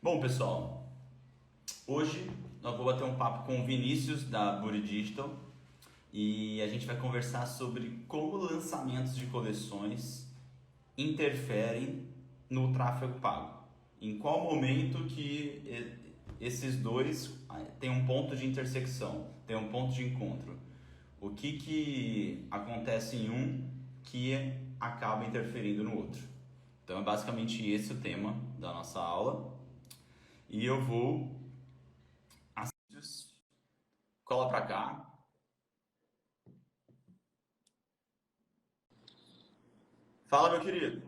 Bom, pessoal, hoje nós vou bater um papo com o Vinícius da Buri Digital e a gente vai conversar sobre como lançamentos de coleções interferem no tráfego pago. Em qual momento que esses dois têm um ponto de intersecção, têm um ponto de encontro. O que acontece em um que acaba interferindo no outro. Então é basicamente esse o tema da nossa aula. E eu vou... Cola pra cá. Fala, meu querido.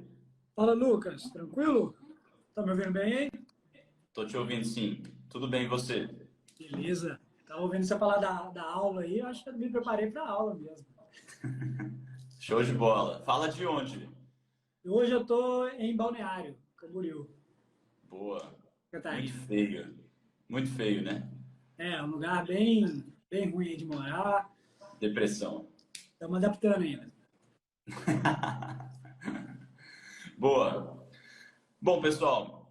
Fala, Lucas. Tranquilo? Tá me ouvindo bem aí? Tô te ouvindo, sim. Tudo bem, e você? Beleza. Tava ouvindo você falar da aula aí, eu acho que eu me preparei para a aula mesmo. Show de bola. Fala de onde? E hoje eu tô em Balneário, Camboriú, Boa. Muito Catarina. feio. Muito feio, né? É um lugar bem ruim aí de morar. Depressão. Estamos adaptando ainda. Boa. Bom, pessoal,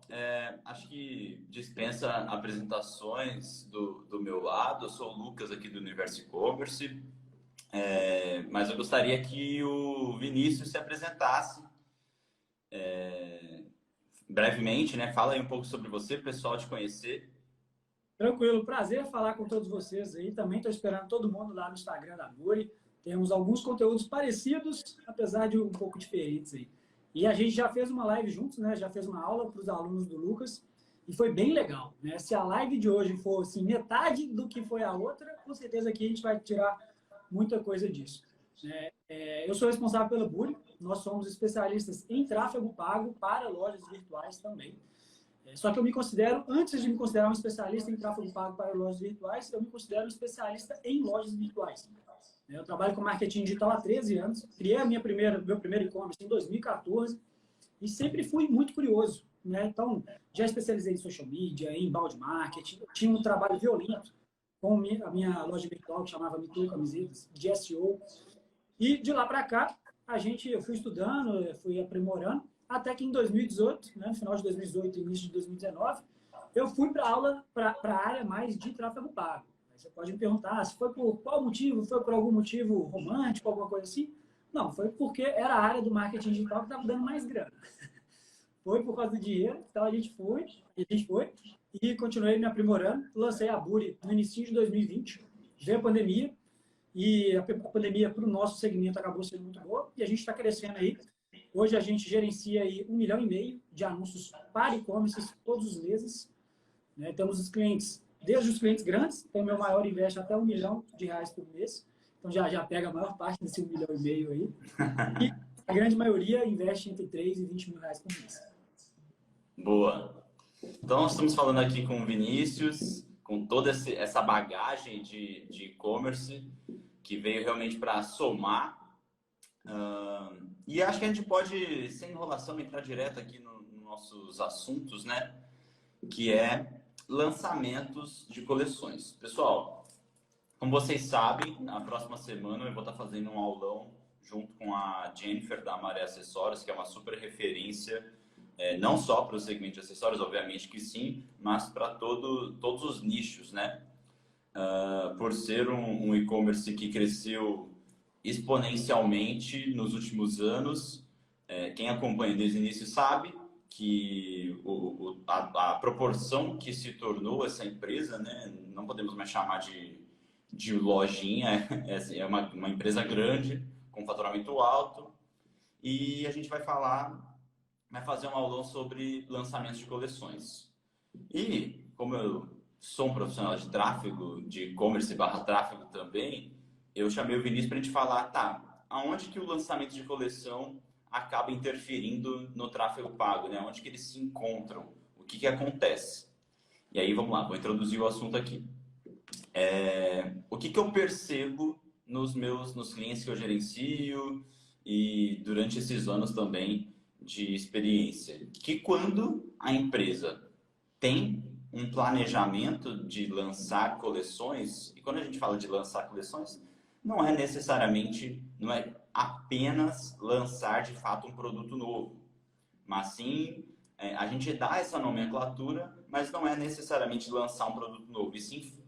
acho que dispensa apresentações do meu lado. Eu sou o Lucas aqui do Universo E-Commerce, mas eu gostaria que o Vinícius se apresentasse brevemente, né? Fala aí um pouco sobre você, para o pessoal te conhecer. Tranquilo, prazer falar com todos vocês aí. Também estou esperando todo mundo lá no Instagram da Buri. Temos alguns conteúdos parecidos, apesar de um pouco diferentes aí. E a gente já fez uma live juntos, né? Já fez uma aula para os alunos do Lucas e foi bem legal, né? Se a live de hoje for assim, metade do que foi a outra, com certeza aqui a gente vai tirar muita coisa disso, né? Eu sou responsável pela Buri. Nós somos especialistas em tráfego pago para lojas virtuais também. Só que eu me considero, antes de me considerar um especialista em tráfego pago para lojas virtuais, eu me considero um especialista em lojas virtuais. Eu trabalho com marketing digital há 13 anos, criei meu primeiro e-commerce em 2014 e sempre fui muito curioso, né? Então, já especializei em social media, em inbound marketing, eu tinha um trabalho violento com a minha loja virtual que chamava Mitu Camisetas, de SEO. E de lá para cá, eu fui estudando, eu fui aprimorando, até que em 2018, né, final de 2018 e início de 2019, eu fui para aula, para a área mais de tráfego pago. Aí você pode me perguntar se foi por qual motivo, foi por algum motivo romântico, alguma coisa assim? Não, foi porque era a área do marketing digital que estava dando mais grana. Foi por causa do dinheiro, então a gente foi e continuei me aprimorando. Lancei a Buri no início de 2020, veio a pandemia, e a pandemia para o nosso segmento acabou sendo muito boa e a gente está crescendo aí. Hoje a gente gerencia aí 1,5 milhão de anúncios para e-commerce todos os meses, né? Temos os clientes, desde os clientes grandes, então o meu maior investe até R$ 1 milhão por mês, então já pega a maior parte desse 1,5 milhão aí. E a grande maioria investe entre 3 e 20 mil reais por mês. Boa. Então, nós estamos falando aqui com o Vinícius, com toda essa bagagem de e-commerce, que veio realmente para somar. E acho que a gente pode, sem enrolação, entrar direto aqui nos nossos assuntos, né? Que é lançamentos de coleções. Pessoal, como vocês sabem, na próxima semana eu vou estar fazendo um aulão junto com a Jennifer da Maré Acessórios, que é uma super referência, não só para o segmento de acessórios, obviamente que sim, mas para todos os nichos, né? Por ser um e-commerce que cresceu exponencialmente nos últimos anos. Quem acompanha desde o início sabe que a proporção que se tornou essa empresa, né, não podemos mais chamar de lojinha, é uma empresa grande, com faturamento alto, e a gente vai fazer um aulão sobre lançamentos de coleções. E, como eu sou um profissional de tráfego, de e-commerce barra tráfego também, eu chamei o Vinícius para a gente falar, tá, aonde que o lançamento de coleção acaba interferindo no tráfego pago, né? Onde que eles se encontram, o que acontece. E aí, vamos lá, vou introduzir o assunto aqui. O que eu percebo nos clientes que eu gerencio e durante esses anos também de experiência, que quando a empresa tem um planejamento de lançar coleções, e quando a gente fala de lançar coleções, não é necessariamente, não é apenas lançar de fato um produto novo, mas sim a gente dá essa nomenclatura, mas não é necessariamente lançar um produto novo, e sim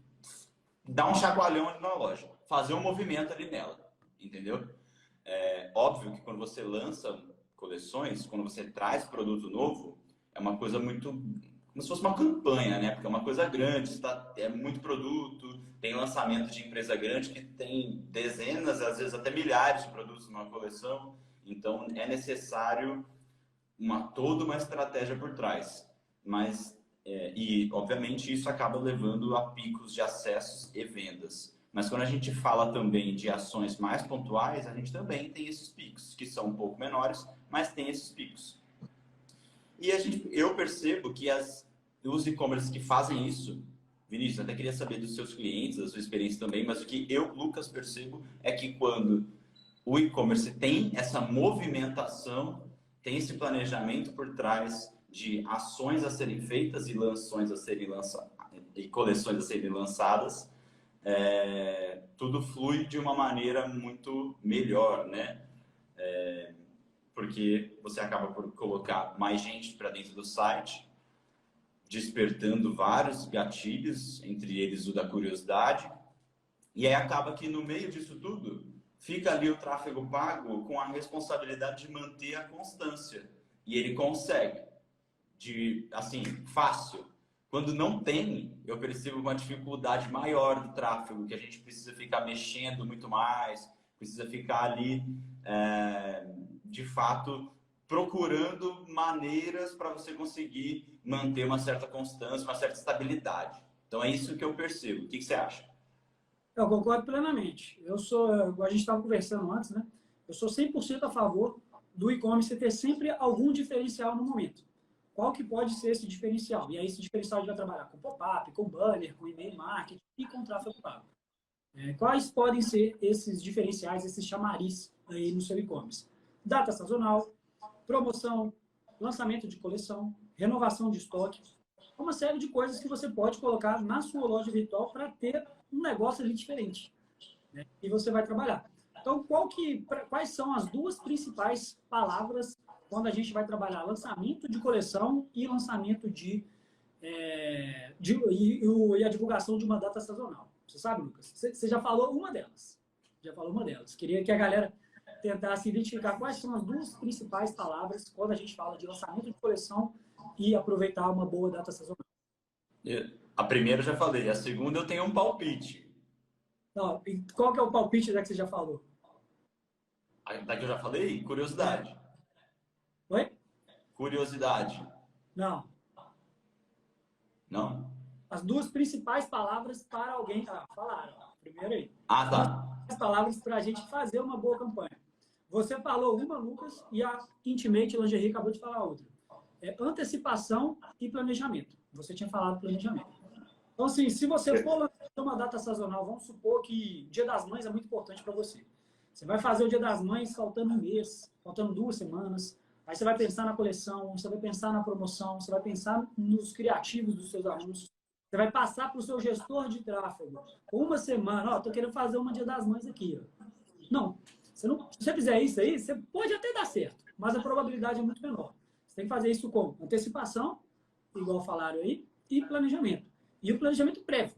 dar um chacoalhão ali na loja, fazer um movimento ali nela, entendeu? É óbvio que quando você lança coleções, quando você traz produto novo, é uma coisa muito como se fosse uma campanha, né? Porque é uma coisa grande, é muito produto, tem lançamento de empresa grande que tem dezenas, às vezes até milhares de produtos numa coleção. Então é necessário toda uma estratégia por trás. Mas, e obviamente isso acaba levando a picos de acessos e vendas. Mas quando a gente fala também de ações mais pontuais, a gente também tem esses picos, que são um pouco menores, mas tem esses picos. E eu percebo que os e-commerce que fazem isso, Vinícius, até queria saber dos seus clientes, da sua experiência também, mas o que eu, Lucas, percebo é que quando o e-commerce tem essa movimentação, tem esse planejamento por trás de ações a serem feitas e lanções a serem lançadas, e coleções a serem lançadas, tudo flui de uma maneira muito melhor, né? Porque você acaba por colocar mais gente para dentro do site, despertando vários gatilhos, entre eles o da curiosidade, e aí acaba que no meio disso tudo fica ali o tráfego pago com a responsabilidade de manter a constância. E ele consegue, assim, fácil. Quando não tem, eu percebo uma dificuldade maior do tráfego, que a gente precisa ficar mexendo muito mais, precisa ficar ali, de fato, procurando maneiras para você conseguir manter uma certa constância, uma certa estabilidade. Então é isso que eu percebo. O que você acha? Eu concordo plenamente. A gente estava conversando antes, né? Eu sou 100% a favor do e-commerce ter sempre algum diferencial no momento. Qual que pode ser esse diferencial? E aí esse diferencial a gente vai trabalhar com pop-up, com banner, com e-mail marketing e com tráfego pago. Quais podem ser esses diferenciais, esses chamariz aí no seu e-commerce? Data sazonal, promoção, lançamento de coleção, renovação de estoque, uma série de coisas que você pode colocar na sua loja virtual para ter um negócio ali diferente, né? E você vai trabalhar. Então, quais são as duas principais palavras quando a gente vai trabalhar lançamento de coleção e lançamento e a divulgação de uma data sazonal? Você sabe, Lucas? Você já falou uma delas. Queria que a galera tentasse identificar quais são as duas principais palavras quando a gente fala de lançamento de coleção e aproveitar uma boa data sazonal. A primeira eu já falei, a segunda eu tenho um palpite. Não, e qual que é o palpite da que você já falou? Da que eu já falei? Curiosidade. Oi? Curiosidade. Não. Não? As duas principais palavras para alguém... falaram. Primeiro aí. Ah, tá. As palavras para a gente fazer uma boa campanha. Você falou uma, Lucas, e a Intimate Lingerie acabou de falar outra. Antecipação e planejamento. Você tinha falado planejamento. Então, assim, se você for lançar uma data sazonal, vamos supor que Dia das Mães é muito importante para você. Você vai fazer o Dia das Mães faltando um mês, faltando 2 semanas. Aí você vai pensar na coleção, você vai pensar na promoção, você vai pensar nos criativos dos seus anúncios. Você vai passar para o seu gestor de tráfego. Uma semana, estou querendo fazer uma Dia das Mães aqui. Ó. Não, se você fizer isso aí, você pode até dar certo, mas a probabilidade é muito menor. Você tem que fazer isso com antecipação, igual falaram aí, e planejamento. E o planejamento prévio.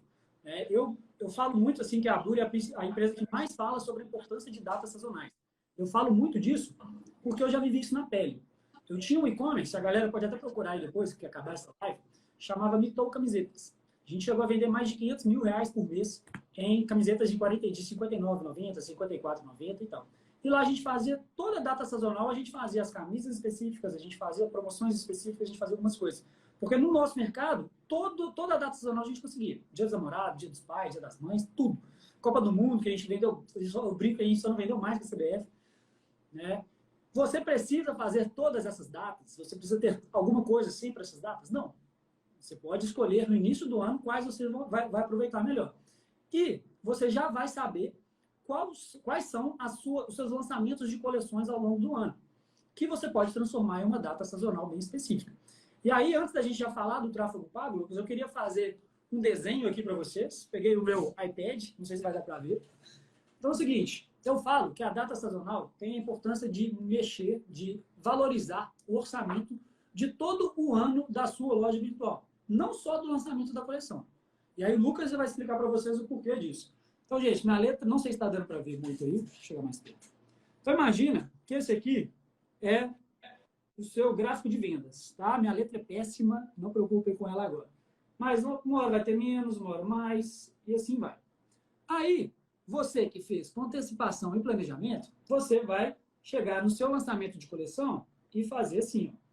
Eu falo muito assim que a Buri é a empresa que mais fala sobre a importância de datas sazonais. Eu falo muito disso porque eu já vivi isso na pele. Eu tinha um e-commerce, a galera pode até procurar aí depois, que acabar essa live, chamava Mitou Camisetas. A gente chegou a vender mais de R$500 mil por mês em camisetas de R$ 59,90, R$ 54,90 e tal. E lá a gente fazia toda a data sazonal, a gente fazia as camisas específicas, a gente fazia promoções específicas, a gente fazia algumas coisas. Porque no nosso mercado, toda a data sazonal a gente conseguia. Dia dos namorados, dia dos pais, dia das mães, tudo. Copa do Mundo, que a gente vendeu, eu brinco, a gente só não vendeu mais que a CBF. Né? Você precisa fazer todas essas datas? Você precisa ter alguma coisa assim para essas datas? Não. Você pode escolher no início do ano quais você vai aproveitar melhor. E você já vai saber quais são os seus lançamentos de coleções ao longo do ano, que você pode transformar em uma data sazonal bem específica. E aí, antes da gente já falar do tráfego pago, Lucas, eu queria fazer um desenho aqui para vocês. Peguei o meu iPad, não sei se vai dar para ver. Então é o seguinte, eu falo que a data sazonal tem a importância de mexer, de valorizar o orçamento de todo o ano da sua loja virtual, não só do lançamento da coleção. E aí o Lucas vai explicar para vocês o porquê disso. Então, gente, minha letra, não sei se está dando para ver muito aí, deixa eu chegar mais perto. Então, imagina que esse aqui é o seu gráfico de vendas, tá? Minha letra é péssima, não preocupem com ela agora. Mas uma hora vai ter menos, uma hora mais, e assim vai. Aí, você que fez com antecipação e planejamento, você vai chegar no seu lançamento de coleção e fazer assim, ó.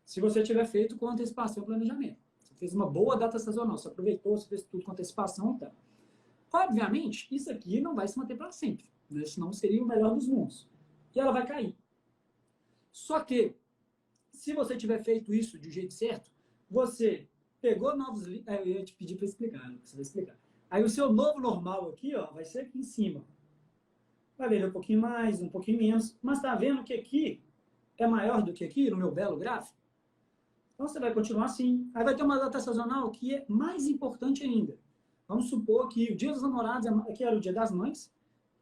Se você tiver feito com antecipação e planejamento. Você fez uma boa data sazonal, você aproveitou, você fez tudo com antecipação e tal. Obviamente, isso aqui não vai se manter para sempre, né? Senão seria o melhor dos mundos. E ela vai cair. Só que, se você tiver feito isso de um jeito certo, você pegou novos... Eu ia te pedir para explicar, você vai explicar. Aí o seu novo normal aqui, ó, vai ser aqui em cima. Vai ver um pouquinho mais, um pouquinho menos, mas tá vendo que aqui é maior do que aqui no meu belo gráfico? Então você vai continuar assim. Aí vai ter uma data sazonal que é mais importante ainda. Vamos supor que o Dia dos Namorados, aqui era o Dia das Mães,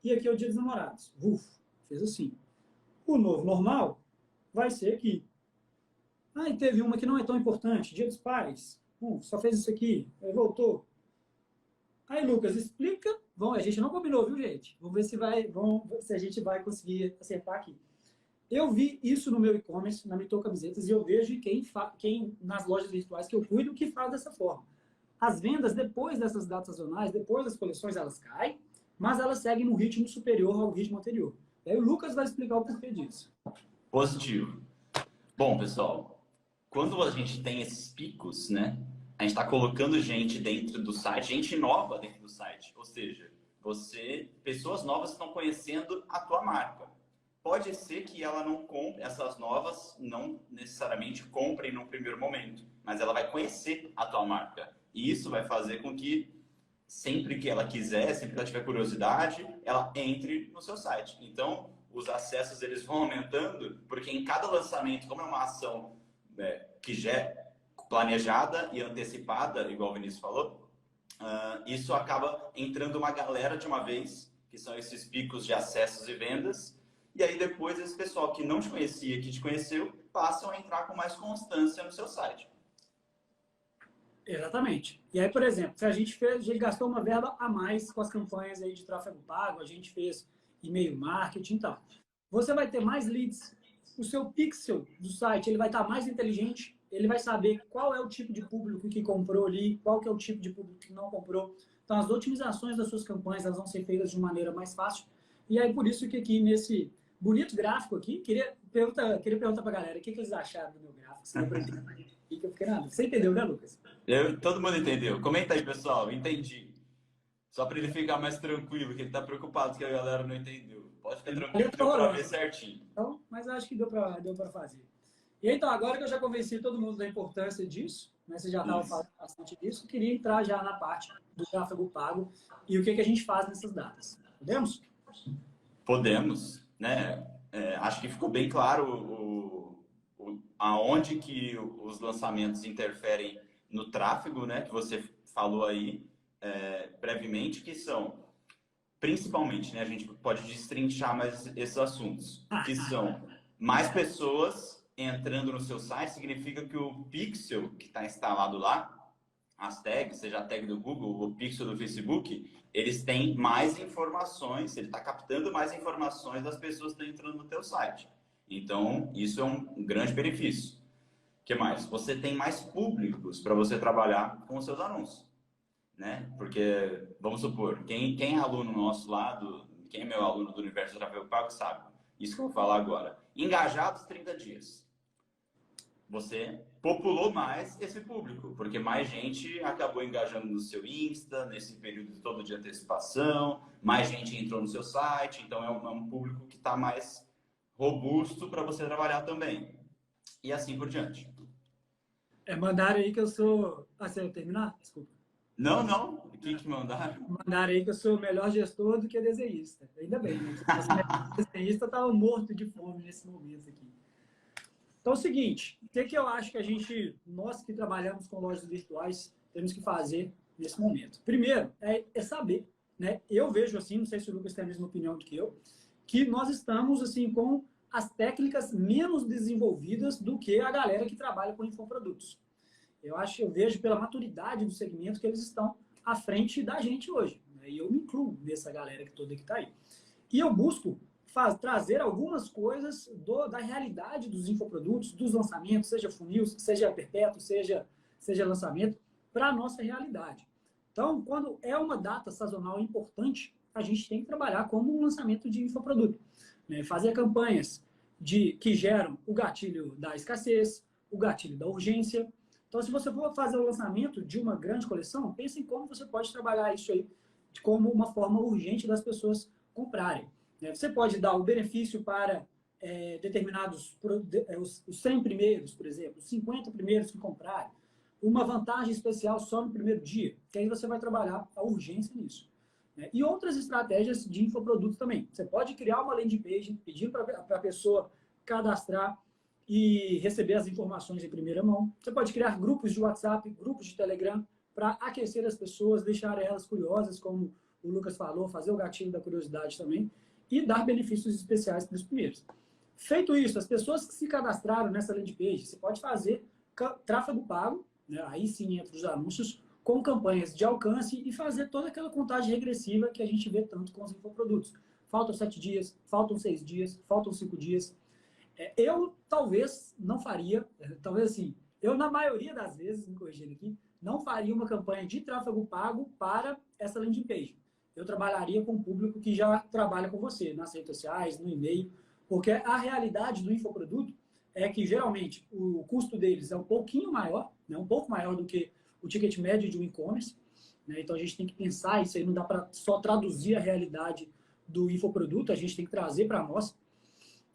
e aqui é o Dia dos Namorados. Fez assim. O novo normal vai ser aqui. Aí teve uma que não é tão importante, Dia dos Pais. Só fez isso aqui, aí voltou. Aí, Lucas, explica. Bom, a gente não combinou, viu, gente? Vamos ver se a gente vai conseguir acertar aqui. Eu vi isso no meu e-commerce, na Mitou Camisetas, e eu vejo quem nas lojas virtuais que eu cuido que faz dessa forma. As vendas, depois dessas datas sazonais, depois das coleções, elas caem, mas elas seguem no ritmo superior ao ritmo anterior. E aí o Lucas vai explicar o porquê disso. Positivo. Bom, pessoal, quando a gente tem esses picos, né? A gente está colocando gente dentro do site, gente nova dentro do site. Ou seja, pessoas novas estão conhecendo a tua marca. Pode ser que ela não compre, essas novas não necessariamente comprem no primeiro momento, mas ela vai conhecer a tua marca. E isso vai fazer com que, sempre que ela quiser, sempre que ela tiver curiosidade, ela entre no seu site. Então, os acessos eles vão aumentando, porque em cada lançamento, como é uma ação que já é planejada e antecipada, igual o Vinícius falou, isso acaba entrando uma galera de uma vez, que são esses picos de acessos e vendas. E aí depois esse pessoal que não te conhecia, que te conheceu, passam a entrar com mais constância no seu site. Exatamente. E aí, por exemplo, se a gente gastou uma verba a mais com as campanhas aí de tráfego pago, a gente fez e-mail marketing e tal. Você vai ter mais leads. O seu pixel do site ele vai estar mais inteligente, ele vai saber qual é o tipo de público que comprou ali, qual que é o tipo de público que não comprou. Então, as otimizações das suas campanhas elas vão ser feitas de maneira mais fácil. E aí, por isso que aqui nesse bonito gráfico aqui, queria perguntar para a galera o que eles acharam do meu gráfico. Você entendeu, né, Lucas? Todo mundo entendeu. Comenta aí, pessoal. Entendi. Só para ele ficar mais tranquilo, que ele está preocupado que a galera não entendeu. Pode ficar tranquilo, deu para ver certinho. Então, mas acho que deu para fazer. E então, agora que eu já convenci todo mundo da importância disso, né, você já estava falando bastante disso, eu queria entrar já na parte do tráfego pago e o que a gente faz nessas datas. Podemos? Podemos, né? Acho que ficou bem claro aonde que os lançamentos interferem no tráfego, né? Que você falou aí brevemente, que são principalmente, né? A gente pode destrinchar mais esses assuntos, que são mais pessoas entrando no seu site, significa que o pixel que está instalado lá, as tags, seja a tag do Google ou o pixel do Facebook, eles têm mais informações, ele está captando mais informações das pessoas que estão entrando no teu site. Então, isso é um grande benefício. O que mais? Você tem mais públicos para você trabalhar com os seus anúncios, né? Porque, vamos supor, quem é aluno nosso lá, quem é meu aluno do Universo do Tráfego Pago sabe. Isso que eu vou falar agora. Engajados 30 dias. Você populou mais esse público, porque mais gente acabou engajando no seu Insta, nesse período todo de antecipação, mais gente entrou no seu site, então é um público que está mais robusto para você trabalhar também. E assim por diante. Mandaram aí que eu sou... você vai terminar? Desculpa. Não. O que mandaram? Mandaram aí que eu sou melhor gestor do que desenhista. Ainda bem, né? O desenhista estava morto de fome nesse momento aqui. Então é o seguinte, o que eu acho que nós que trabalhamos com lojas virtuais, temos que fazer nesse momento? Primeiro, é saber, né? Eu vejo assim, não sei se o Lucas tem a mesma opinião do que eu, que nós estamos assim com as técnicas menos desenvolvidas do que a galera que trabalha com infoprodutos. Eu vejo pela maturidade do segmento que eles estão à frente da gente hoje, né? E eu me incluo nessa galera toda que está aí. E eu busco trazer algumas coisas da realidade dos infoprodutos, dos lançamentos, seja funil, seja perpétuo, seja lançamento, para a nossa realidade. Então, quando é uma data sazonal importante, a gente tem que trabalhar como um lançamento de infoproduto, né? Fazer campanhas que geram o gatilho da escassez, o gatilho da urgência. Então, se você for fazer o lançamento de uma grande coleção, pense em como você pode trabalhar isso aí como uma forma urgente das pessoas comprarem. Você pode dar o benefício para determinados, os 100 primeiros, por exemplo, os 50 primeiros que comprarem, uma vantagem especial só no primeiro dia, que aí você vai trabalhar a urgência nisso. E outras estratégias de infoproduto também. Você pode criar uma landing page, pedir para a pessoa cadastrar e receber as informações em primeira mão. Você pode criar grupos de WhatsApp, grupos de Telegram, para aquecer as pessoas, deixar elas curiosas, como o Lucas falou, fazer o gatilho da curiosidade também, e dar benefícios especiais para os primeiros. Feito isso, as pessoas que se cadastraram nessa landing page, você pode fazer tráfego pago, né? Aí sim entra os anúncios, com campanhas de alcance e fazer toda aquela contagem regressiva que a gente vê tanto com os infoprodutos. Faltam 7 dias, faltam 6 dias, faltam 5 dias. Eu talvez não faria, talvez assim, eu na maioria das vezes, me corrigindo aqui, não faria uma campanha de tráfego pago para essa landing page. Eu trabalharia com o público que já trabalha com você, nas redes sociais, no e-mail, porque a realidade do infoproduto é que, geralmente, o custo deles é um pouquinho maior, né, um pouco maior do que o ticket médio de um e-commerce, né? Então, a gente tem que pensar, isso aí não dá para só traduzir a realidade do infoproduto, a gente tem que trazer para nós,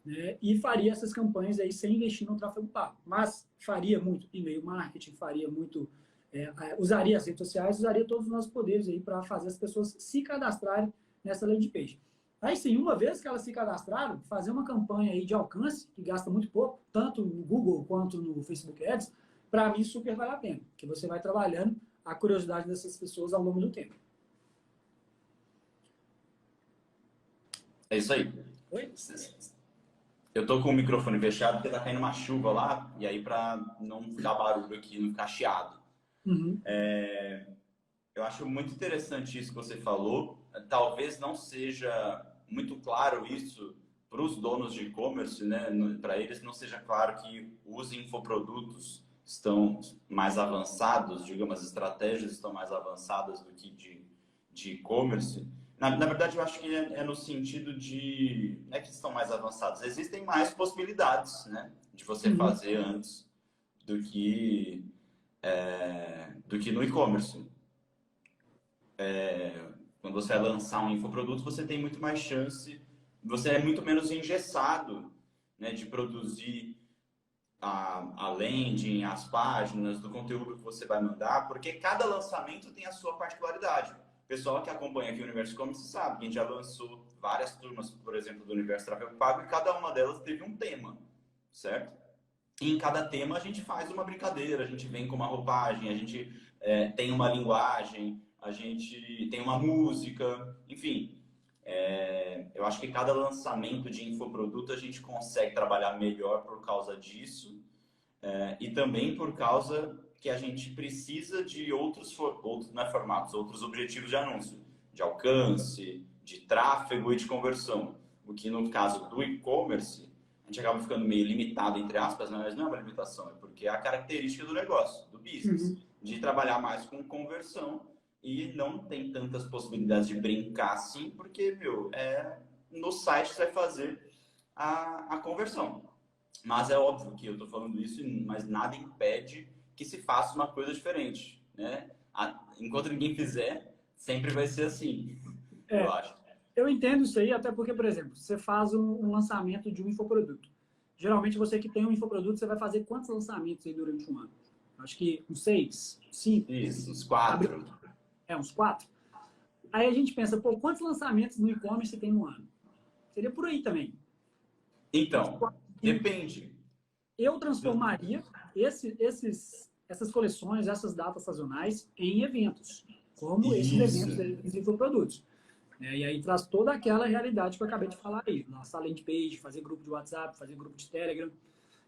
né? E faria essas campanhas aí sem investir no tráfego pago. Mas faria muito e-mail marketing, faria muito... usaria as redes sociais, usaria todos os nossos poderes aí para fazer as pessoas se cadastrarem nessa landing page. Aí sim, uma vez que elas se cadastraram, fazer uma campanha aí de alcance, que gasta muito pouco, tanto no Google quanto no Facebook Ads, para mim super vale a pena, porque você vai trabalhando a curiosidade dessas pessoas ao longo do tempo. É isso aí. Oi? Eu tô com o microfone fechado porque tá caindo uma chuva lá, e aí para não dar barulho aqui, não ficar chiado. Uhum. Eu acho muito interessante isso que você falou. Talvez não seja muito claro isso para os donos de e-commerce, né? Para eles não seja claro que os infoprodutos estão mais avançados, digamos, as estratégias estão mais avançadas do que de e-commerce. Na verdade, eu acho que é no sentido de... Não é que estão mais avançados, existem mais possibilidades, né? De você fazer antes do que no e-commerce. Quando você vai lançar um infoproduto, você tem muito mais chance, você é muito menos engessado, né, de produzir a landing, as páginas, do conteúdo que você vai mandar, porque cada lançamento tem a sua particularidade. O pessoal que acompanha aqui o Universo E-commerce sabe que a gente já lançou várias turmas, por exemplo, do Universo Tráfego Pago, e cada uma delas teve um tema, certo? E em cada tema a gente faz uma brincadeira, a gente vem com uma roupagem, a gente tem uma linguagem, a gente tem uma música, enfim. Eu acho que cada lançamento de infoproduto a gente consegue trabalhar melhor por causa disso, e também por causa que a gente precisa de outros formatos, outros objetivos de anúncio, de alcance, de tráfego e de conversão. O que no caso do e-commerce, a gente acaba ficando meio limitado, entre aspas, mas não é uma limitação, é porque é a característica do negócio, do business, de trabalhar mais com conversão. E não tem tantas possibilidades de brincar assim, porque, no site você vai fazer a conversão. Mas é óbvio que eu estou falando isso, mas nada impede que se faça uma coisa diferente, né? Enquanto ninguém fizer, sempre vai ser assim, eu acho. Eu entendo isso aí, até porque, por exemplo, você faz um lançamento de um infoproduto. Geralmente, você que tem um infoproduto, você vai fazer quantos lançamentos aí durante um ano? Acho que uns 6, 5? Isso, uns 4. Uns 4. Aí a gente pensa, quantos lançamentos no e-commerce tem no ano? Seria por aí também. Então, depende. Eu transformaria essas coleções, essas datas sazonais em eventos, como esses eventos dos infoprodutos. né? E aí traz toda aquela realidade que eu acabei de falar aí. Lançar landing page, fazer grupo de WhatsApp, fazer grupo de Telegram,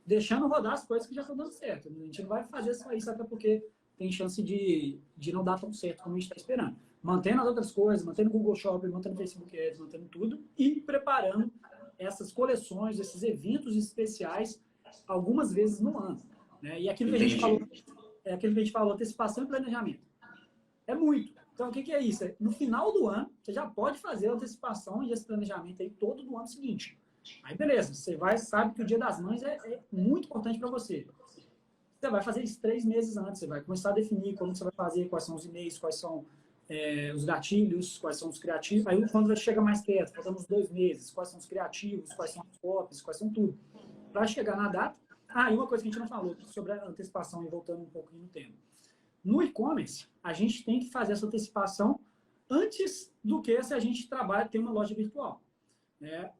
deixando rodar as coisas que já estão dando certo. A gente não vai fazer só isso, até porque tem chance de não dar tão certo como a gente está esperando. Mantendo as outras coisas, mantendo o Google Shopping, mantendo o Facebook Ads, mantendo tudo e preparando essas coleções, esses eventos especiais algumas vezes no ano, né? E aquilo que a gente falou, antecipação e planejamento. É muito. Então, o que é isso? No final do ano, você já pode fazer a antecipação e esse planejamento aí todo do ano seguinte. Aí, beleza, você sabe que o Dia das Mães é muito importante para você. Você vai fazer isso 3 meses antes, você vai começar a definir como você vai fazer, quais são os e-mails, quais são os gatilhos, quais são os criativos. Aí, quando chega mais perto, faltamos 2 meses, quais são os criativos, quais são os copies, quais são tudo. Para chegar na data. E uma coisa que a gente não falou sobre a antecipação, e voltando um pouquinho no tema. No e-commerce, a gente tem que fazer essa antecipação antes do que se a gente trabalha, tem uma loja virtual.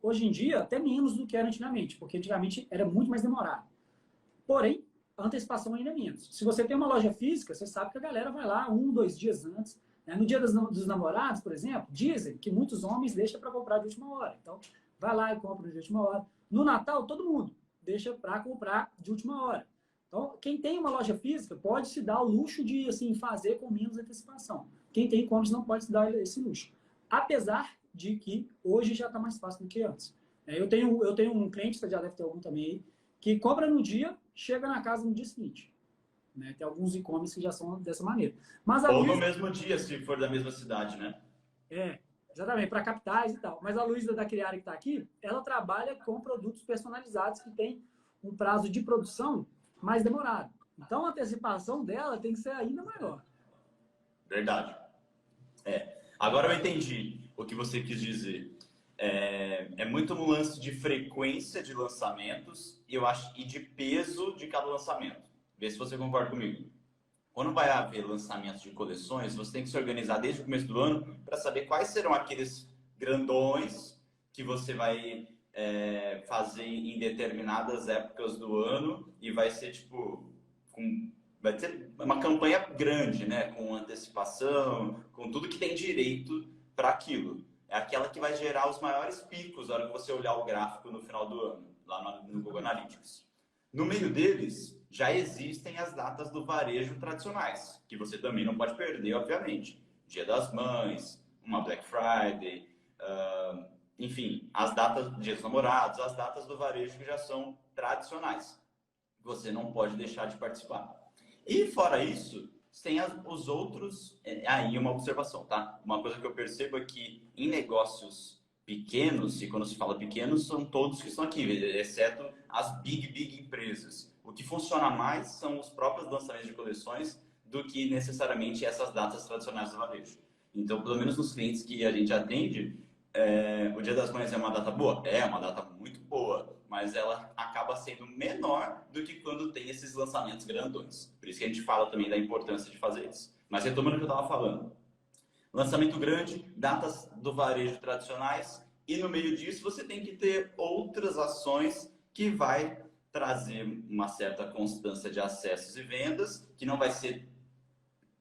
Hoje em dia, até menos do que era antigamente, porque antigamente era muito mais demorado. Porém, a antecipação ainda é menos. Se você tem uma loja física, você sabe que a galera vai lá 1, 2 dias antes. No dia dos namorados, por exemplo, dizem que muitos homens deixam para comprar de última hora. Então, vai lá e compra de última hora. No Natal, todo mundo deixa para comprar de última hora. Então, quem tem uma loja física pode se dar o luxo de assim, fazer com menos antecipação. Quem tem e-commerce não pode se dar esse luxo. Apesar de que hoje já está mais fácil do que antes. Eu tenho um cliente, você já deve ter algum também aí, que compra no dia, chega na casa no dia seguinte. Tem alguns e-commerce que já são dessa maneira. Mas Ou no mesmo dia, se for da mesma cidade, né? Exatamente, para capitais e tal. Mas a Luísa da Criare que está aqui, ela trabalha com produtos personalizados que tem um prazo de produção mais demorado. Então, a antecipação dela tem que ser ainda maior. Verdade. Agora eu entendi o que você quis dizer. É muito no lance de frequência de lançamentos e de peso de cada lançamento. Vê se você concorda comigo. Quando vai haver lançamentos de coleções, você tem que se organizar desde o começo do ano para saber quais serão aqueles grandões que você vai fazer em determinadas épocas do ano e vai ser vai ter uma campanha grande, né? Com antecipação, com tudo que tem direito para aquilo. É aquela que vai gerar os maiores picos na hora que você olhar o gráfico no final do ano, lá no Google Analytics. No meio deles, já existem as datas do varejo tradicionais, que você também não pode perder, obviamente. Dia das Mães, uma Black Friday, enfim, as datas do Dia dos Namorados, as datas do varejo que já são tradicionais. Você não pode deixar de participar. E fora isso, tem os outros... Aí uma observação, tá? Uma coisa que eu percebo é que em negócios pequenos, e quando se fala pequenos, são todos que estão aqui, exceto as big empresas. O que funciona mais são os próprios lançamentos de coleções do que necessariamente essas datas tradicionais do varejo. Então, pelo menos nos clientes que a gente atende, o Dia das Mães é uma data boa? É uma data muito boa, mas ela acaba sendo menor do que quando tem esses lançamentos grandões. Por isso que a gente fala também da importância de fazer isso. Mas retomando o que eu estava falando. Lançamento grande, datas do varejo tradicionais, e no meio disso você tem que ter outras ações que vai trazer uma certa constância de acessos e vendas, que não vai ser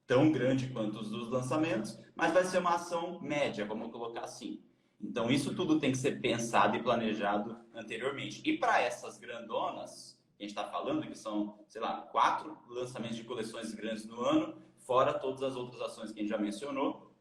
tão grande quanto os dos lançamentos, mas vai ser uma ação média, vamos colocar assim. Então isso tudo tem que ser pensado e planejado anteriormente. E para essas grandonas, que a gente está falando, que são, sei lá, 4 lançamentos de coleções grandes no ano, fora todas as outras ações que a gente já mencionou,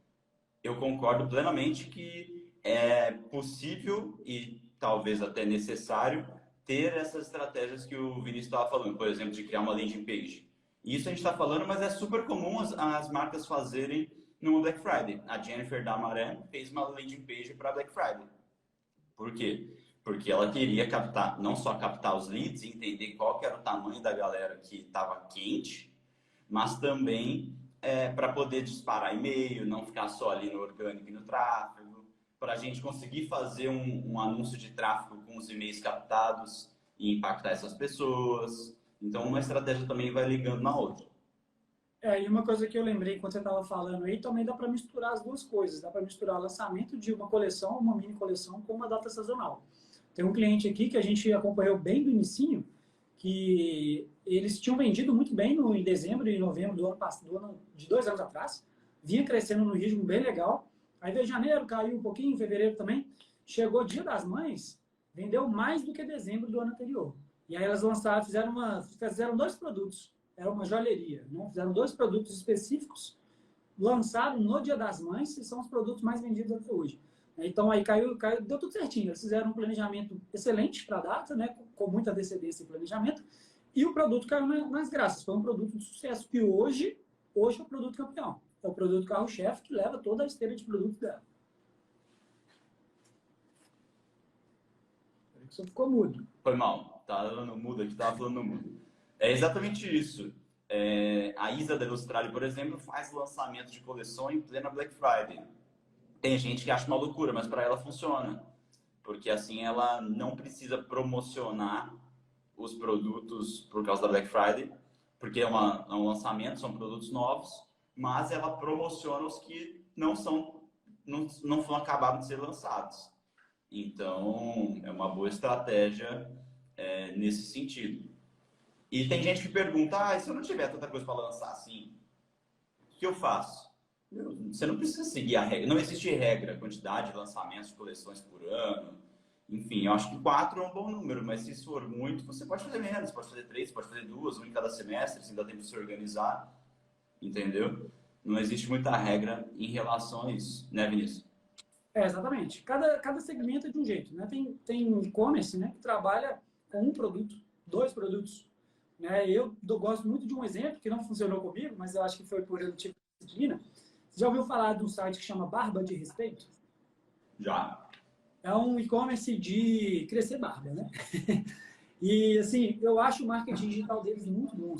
eu concordo plenamente que é possível e talvez até necessário ter essas estratégias que o Vinícius estava falando, por exemplo, de criar uma landing page. Isso a gente está falando, mas é super comum as marcas fazerem no Black Friday. A Jennifer da Maré fez uma landing page para Black Friday. Por quê? Porque ela queria captar, não só captar os leads e entender qual que era o tamanho da galera que estava quente, mas também para poder disparar e-mail, não ficar só ali no orgânico e no tráfego, para a gente conseguir fazer um anúncio de tráfego com os e-mails captados e impactar essas pessoas. Então, uma estratégia também vai ligando na outra. E uma coisa que eu lembrei quando você estava falando aí, também dá para misturar as duas coisas. Dá para misturar o lançamento de uma coleção, uma mini coleção, com uma data sazonal. Tem um cliente aqui que a gente acompanhou bem do inicinho, que eles tinham vendido muito bem em dezembro e novembro do ano de 2 anos atrás, vinha crescendo no ritmo bem legal, Aí veio janeiro, caiu um pouquinho, fevereiro também. Chegou Dia das Mães, vendeu mais do que dezembro do ano anterior. E aí elas lançaram, fizeram 2 produtos. Era uma joalheria, né? Fizeram 2 produtos específicos, lançaram no Dia das Mães, e são os produtos mais vendidos até hoje. Então aí caiu, deu tudo certinho. Eles fizeram um planejamento excelente para a data, né? Com muita antecedência e planejamento. E o produto caiu nas graças. Foi um produto de sucesso que hoje é o produto campeão. É o produto carro-chefe que leva toda a esteira de produtos dela. Isso ficou mudo. Foi mal. Tava no mudo aqui, tava falando no mudo. É exatamente isso. A Isa da Ilustrale, por exemplo, faz lançamento de coleção em plena Black Friday. Tem gente que acha uma loucura, mas para ela funciona. Porque assim ela não precisa promocionar os produtos por causa da Black Friday, porque é um lançamento, são produtos novos, mas ela promociona os que não foram acabados de ser lançados. Então, é uma boa estratégia nesse sentido. E tem gente que pergunta, se eu não tiver tanta coisa para lançar assim, o que eu faço? Você não precisa seguir a regra. Não existe regra, quantidade de lançamentos de coleções por ano. Enfim, eu acho que 4 é um bom número, mas se for muito, você pode fazer menos. Pode fazer 3, pode fazer 2, um em cada semestre, se dá tempo de se organizar. Entendeu? Não existe muita regra em relação a isso, né, Vinícius? Exatamente. Cada segmento é de um jeito, né? Tem e-commerce, né, que trabalha com um produto, 2 produtos. Né? Eu gosto muito de um exemplo que não funcionou comigo, mas eu acho que foi por eu tipo de disciplina. Você já ouviu falar de um site que chama Barba de Respeito? Já. É um e-commerce de crescer barba, né? E, assim, eu acho o marketing digital deles muito bom.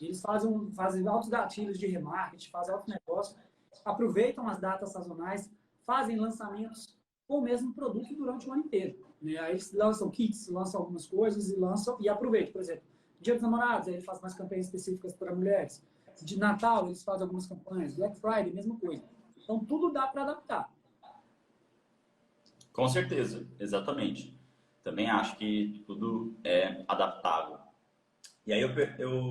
Eles fazem altos gatilhos de remarketing, fazem alto negócio, aproveitam as datas sazonais, fazem lançamentos com o mesmo produto durante o ano inteiro. Né? Aí eles lançam kits, lançam algumas coisas e aproveitam. Por exemplo, Dia dos Namorados, aí eles fazem mais campanhas específicas para mulheres. De Natal, eles fazem algumas campanhas. Black Friday, mesma coisa. Então, tudo dá para adaptar. Com certeza, exatamente. Também acho que tudo é adaptável. E aí,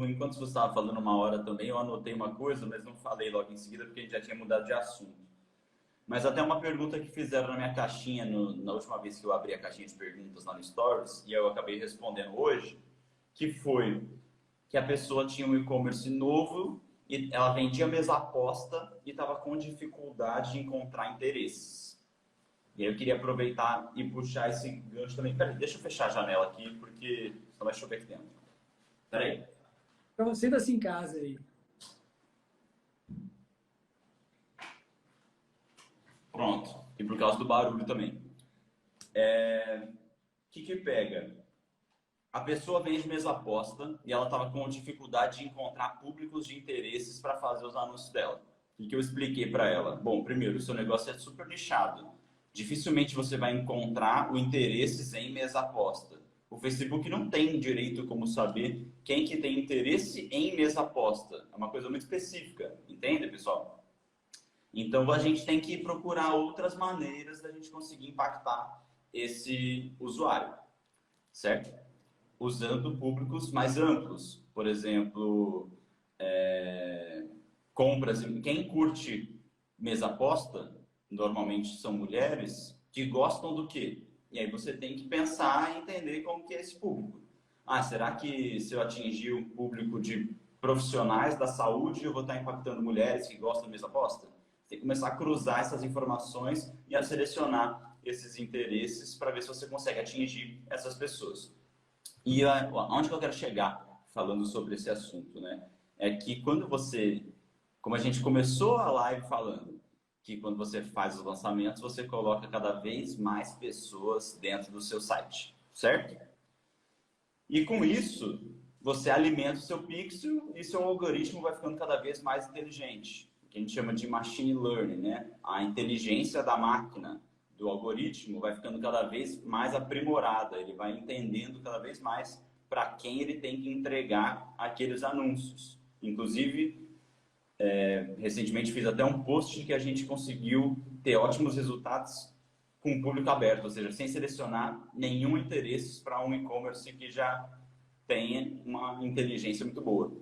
enquanto você estava falando uma hora também, eu anotei uma coisa, mas não falei logo em seguida, porque a gente já tinha mudado de assunto. Mas até uma pergunta que fizeram na minha caixinha, na última vez que eu abri a caixinha de perguntas lá no Stories, e eu acabei respondendo hoje, que foi que a pessoa tinha um e-commerce novo, e ela vendia mesa aposta e estava com dificuldade de encontrar interesses. E aí eu queria aproveitar e puxar esse gancho também. Peraí, deixa eu fechar a janela aqui, porque senão vai chover aqui dentro. Peraí. Então, sinta-se em casa aí. Pronto. E por causa do barulho também. O que pega? A pessoa vende mesa aposta e ela estava com dificuldade de encontrar públicos de interesses para fazer os anúncios dela. O que eu expliquei para ela? Bom, primeiro, o seu negócio é super nichado. Dificilmente você vai encontrar o interesses em mesa aposta. O Facebook não tem direito como saber quem que tem interesse em mesa aposta. É uma coisa muito específica, entende, pessoal? Então a gente tem que procurar outras maneiras da gente conseguir impactar esse usuário, certo? Usando públicos mais amplos. Por exemplo, compras. Quem curte mesa aposta normalmente são mulheres que gostam do quê? E aí você tem que pensar e entender como que é esse público. Será que se eu atingir um público de profissionais da saúde, eu vou estar impactando mulheres que gostam de mesa aposta? Você tem que começar a cruzar essas informações e a selecionar esses interesses para ver se você consegue atingir essas pessoas. E onde que eu quero chegar falando sobre esse assunto, né? É que quando você, como a gente começou a live falando, que quando você faz os lançamentos, você coloca cada vez mais pessoas dentro do seu site, certo? E com isso, você alimenta o seu pixel e seu algoritmo vai ficando cada vez mais inteligente, o que a gente chama de machine learning, né? A inteligência da máquina, do algoritmo, vai ficando cada vez mais aprimorada, ele vai entendendo cada vez mais para quem ele tem que entregar aqueles anúncios. Inclusive, recentemente fiz até um post que a gente conseguiu ter ótimos resultados com o público aberto, ou seja, sem selecionar nenhum interesse para um e-commerce que já tenha uma inteligência muito boa.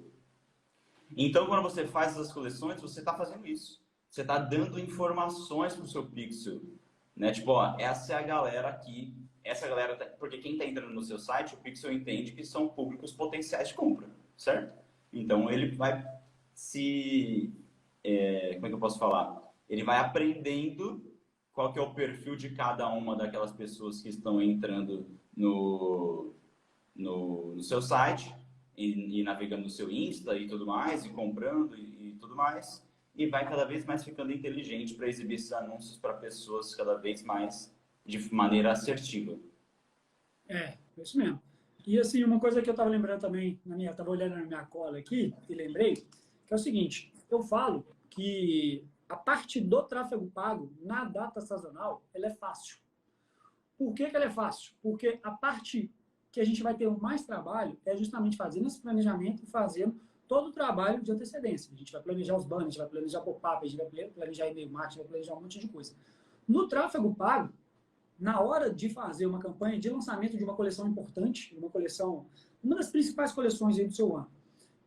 Então, quando você faz essas coleções, você está fazendo isso. você está dando informações para o seu pixel, né? Tipo, ó, essa é a galera aqui, essa galera, porque quem está entrando no seu site, o pixel entende que são públicos potenciais de compra, certo? Então ele vai como é que eu posso falar? Ele vai aprendendo qual que é o perfil de cada uma daquelas pessoas que estão entrando no seu site e navegando no seu Insta e tudo mais, e comprando e tudo mais, e vai cada vez mais ficando inteligente para exibir esses anúncios para pessoas cada vez mais de maneira assertiva. É isso mesmo. E assim, uma coisa que eu estava lembrando também, estava olhando na minha cola aqui e lembrei, que é o seguinte, eu falo que a parte do tráfego pago na data sazonal, ela é fácil. Por que ela é fácil? Porque a parte que a gente vai ter mais trabalho é justamente fazendo esse planejamento e fazendo todo o trabalho de antecedência. A gente vai planejar os banners, a gente vai planejar pop-up, a gente vai planejar e-mail marketing, vai planejar um monte de coisa. No tráfego pago, na hora de fazer uma campanha de lançamento de uma coleção importante, uma das principais coleções aí do seu ano,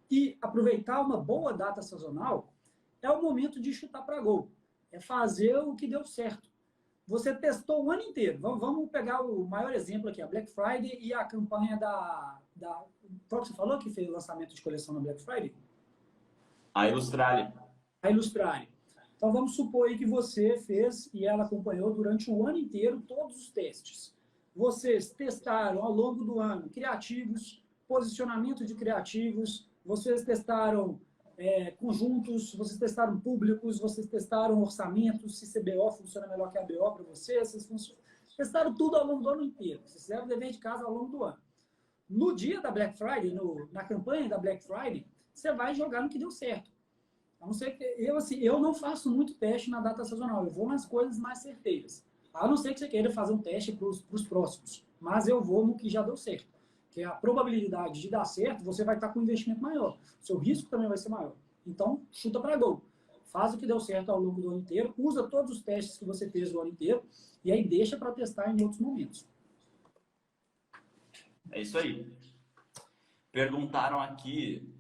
e aproveitar uma boa data sazonal, é o momento de chutar para gol. É fazer o que deu certo. Você testou o ano inteiro. Vamos pegar o maior exemplo aqui, a Black Friday e a campanha qual que você falou que fez o lançamento de coleção na Black Friday? A Illustrale. A Illustrale. Então vamos supor aí que você fez e ela acompanhou durante o ano inteiro todos os testes. Vocês testaram ao longo do ano criativos, posicionamento de criativos, vocês testaram conjuntos, vocês testaram públicos, vocês testaram orçamentos, se CBO funciona melhor que a ABO para vocês testaram tudo ao longo do ano inteiro. Vocês fizeram o dever de casa ao longo do ano. No dia da Black Friday, na campanha da Black Friday, você vai jogar no que deu certo. A não ser que eu não faço muito teste na data sazonal, eu vou nas coisas mais certeiras. A não ser que você queira fazer um teste para os próximos, mas eu vou no que já deu certo. Que a probabilidade de dar certo, você vai estar com um investimento maior. O seu risco também vai ser maior. Então, chuta para gol. Faz o que deu certo ao longo do ano inteiro, usa todos os testes que você fez o ano inteiro e aí deixa para testar em outros momentos. É isso aí. Perguntaram aqui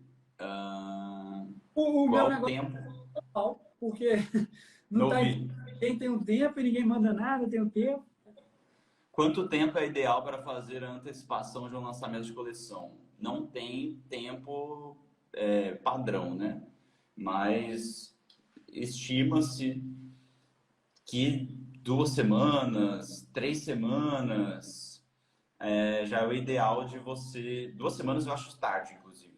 o meu negócio tempo? É porque não tá quem tem um tempo e ninguém manda nada, tem um tempo. Quanto tempo é ideal para fazer a antecipação de um lançamento de coleção? Não tem tempo padrão, né? Mas estima-se que 2 semanas, 3 semanas já é o ideal de você... 2 semanas eu acho tarde, inclusive.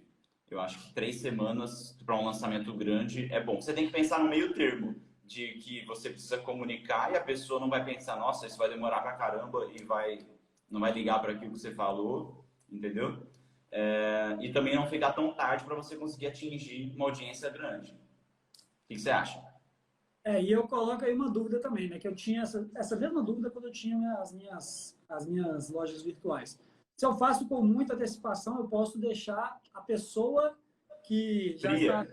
Eu acho que 3 semanas para um lançamento grande é bom. Você tem que pensar no meio termo, de que você precisa comunicar e a pessoa não vai pensar, nossa, isso vai demorar pra caramba e não vai ligar para aquilo que você falou, entendeu? E também não ficar tão tarde para você conseguir atingir uma audiência grande. O que você acha? E eu coloco aí uma dúvida também, né? Que eu tinha essa mesma dúvida quando eu tinha as minhas lojas virtuais. Se eu faço com muita antecipação, eu posso deixar a pessoa que já está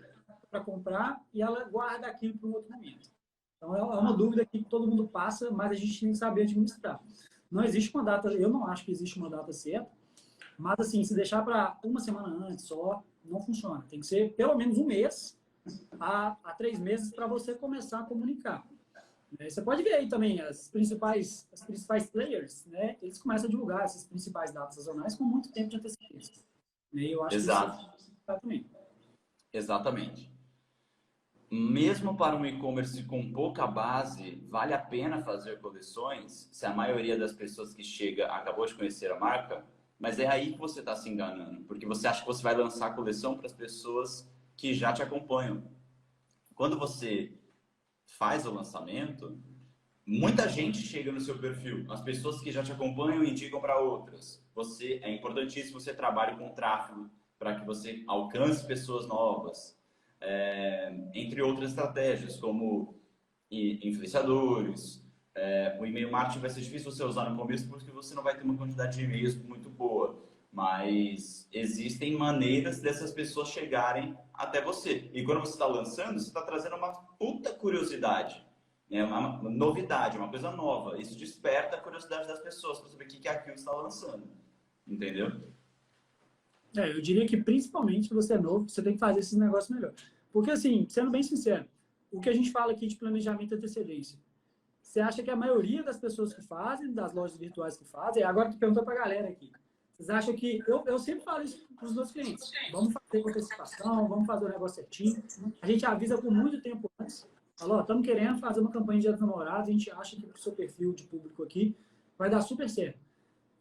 para comprar e ela guarda aquilo para um outro momento. Então, é uma dúvida que todo mundo passa, mas a gente tem que saber administrar. Não existe uma data, eu não acho que existe uma data certa, mas assim, se deixar para uma semana antes só, não funciona. Tem que ser pelo menos um mês a 3 meses para você começar a comunicar. Você pode ver aí também as principais players, né? Eles começam a divulgar essas principais datas sazonais com muito tempo de antecedência. Eu acho Exato. Que isso é também. Exatamente. Mesmo para um e-commerce com pouca base, vale a pena fazer coleções se a maioria das pessoas que chega acabou de conhecer a marca? Mas é aí que você está se enganando, porque você acha que você vai lançar a coleção para as pessoas que já te acompanham. Quando você faz o lançamento, muita gente chega no seu perfil. As pessoas que já te acompanham indicam para outras. É importantíssimo você trabalhe com tráfego para que você alcance pessoas novas. Entre outras estratégias, como influenciadores. O e-mail marketing vai ser difícil você usar no começo porque você não vai ter uma quantidade de e-mails muito boa. Mas existem maneiras dessas pessoas chegarem até você. E quando você está lançando, você está trazendo uma puta curiosidade. Uma novidade, uma coisa nova. Isso desperta a curiosidade das pessoas para saber o que é aquilo que você está lançando. Entendeu? Eu diria que principalmente se você é novo, você tem que fazer esses negócios melhor. Porque assim, sendo bem sincero, o que a gente fala aqui de planejamento e antecedência. Você acha que a maioria das pessoas que fazem, das lojas virtuais que fazem, agora tu perguntou para a galera aqui, vocês acham que, eu sempre falo isso para os meus clientes, vamos fazer com antecipação, vamos fazer o negócio certinho, a gente avisa com muito tempo antes, falou, estamos querendo fazer uma campanha de Dia dos Namorados, a gente acha que o seu perfil de público aqui vai dar super certo.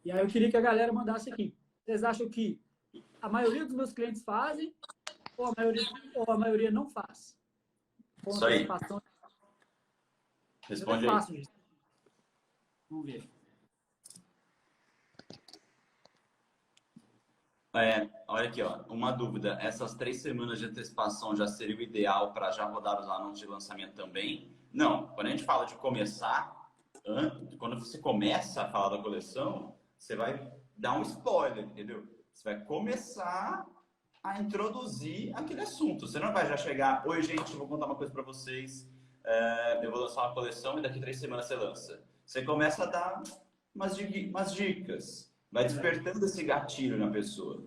E aí eu queria que a galera mandasse aqui. Vocês acham que a maioria dos meus clientes fazem ou a maioria não faz? Com Isso aí. antecipação. Responde É aí. fácil, gente. Vamos ver. Olha aqui, ó, uma dúvida. Essas 3 semanas de antecipação já seria o ideal para já rodar os anúncios de lançamento também? Não. Quando a gente fala de começar, quando você começa a falar da coleção, você vai dar um spoiler, entendeu? Você vai começar a introduzir aquele assunto. Você não vai já chegar, oi gente, eu vou contar uma coisa para vocês, eu vou lançar uma coleção e daqui 3 semanas você lança. Você começa a dar umas dicas, vai despertando esse gatilho na pessoa.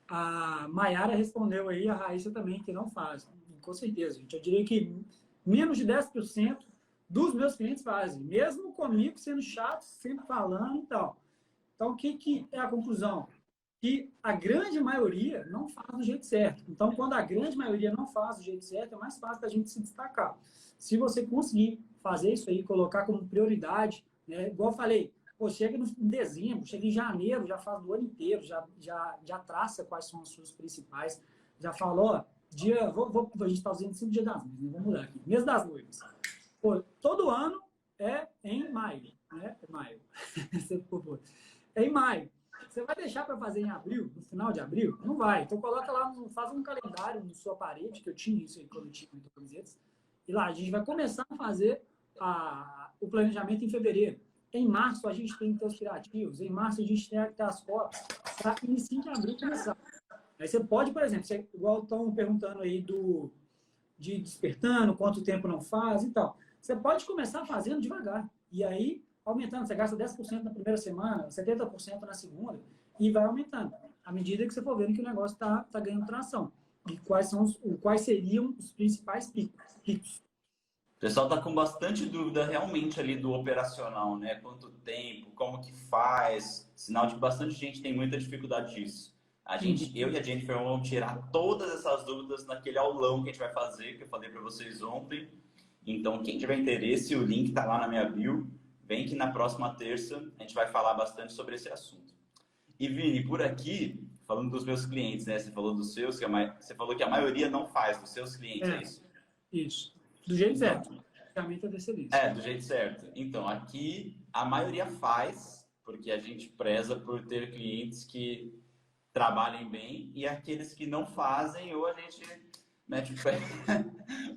A Maiara respondeu aí, a Raíssa também, que não faz. Com certeza, gente. Eu diria que menos de 10% dos meus clientes fazem. Mesmo comigo sendo chato, sempre falando e tal. Então, o que é a conclusão? Que a grande maioria não faz do jeito certo. Então, quando a grande maioria não faz do jeito certo, é mais fácil da gente se destacar. Se você conseguir fazer isso aí, colocar como prioridade, né? Igual eu falei, pô, chega em dezembro, chega em janeiro, já faz do ano inteiro, já traça quais são as suas principais, já falou, ó, a gente está usando 5 dias das noivas, né? Vamos mudar aqui, mês das noivas. Pô, todo ano é em maio, né? Maio. É em maio. Você vai deixar para fazer em abril, no final de abril? Não vai. Então coloca lá, faz um calendário na sua parede, que eu tinha isso aí quando eu tinha muitas camisetas, e lá a gente vai começar a fazer o planejamento em fevereiro. Em março a gente tem que ter os criativos, em março a gente tem que ter as fotos, para início de abril começar. Aí você pode, por exemplo, igual estão perguntando aí de despertando, quanto tempo não faz e tal. Você pode começar fazendo devagar. E aí aumentando, você gasta 10% na primeira semana, 70% na segunda, e vai aumentando, à medida que você for vendo que o negócio está ganhando tração. E quais seriam os principais picos. O pessoal está com bastante dúvida realmente ali do operacional, né? Quanto tempo, como que faz, sinal de que bastante gente tem muita dificuldade disso. Eu e a Jennifer vamos tirar todas essas dúvidas naquele aulão que a gente vai fazer, que eu falei para vocês ontem. Então, quem tiver interesse, o link está lá na minha bio. Vem que na próxima terça a gente vai falar bastante sobre esse assunto. E Vini, por aqui, falando dos meus clientes, né? Você falou dos seus, você falou que a maioria não faz dos seus clientes, é isso? Isso. Do jeito certo. Do jeito certo. Então, aqui a maioria faz, porque a gente preza por ter clientes que trabalhem bem, e aqueles que não fazem, ou a gente mete o pé,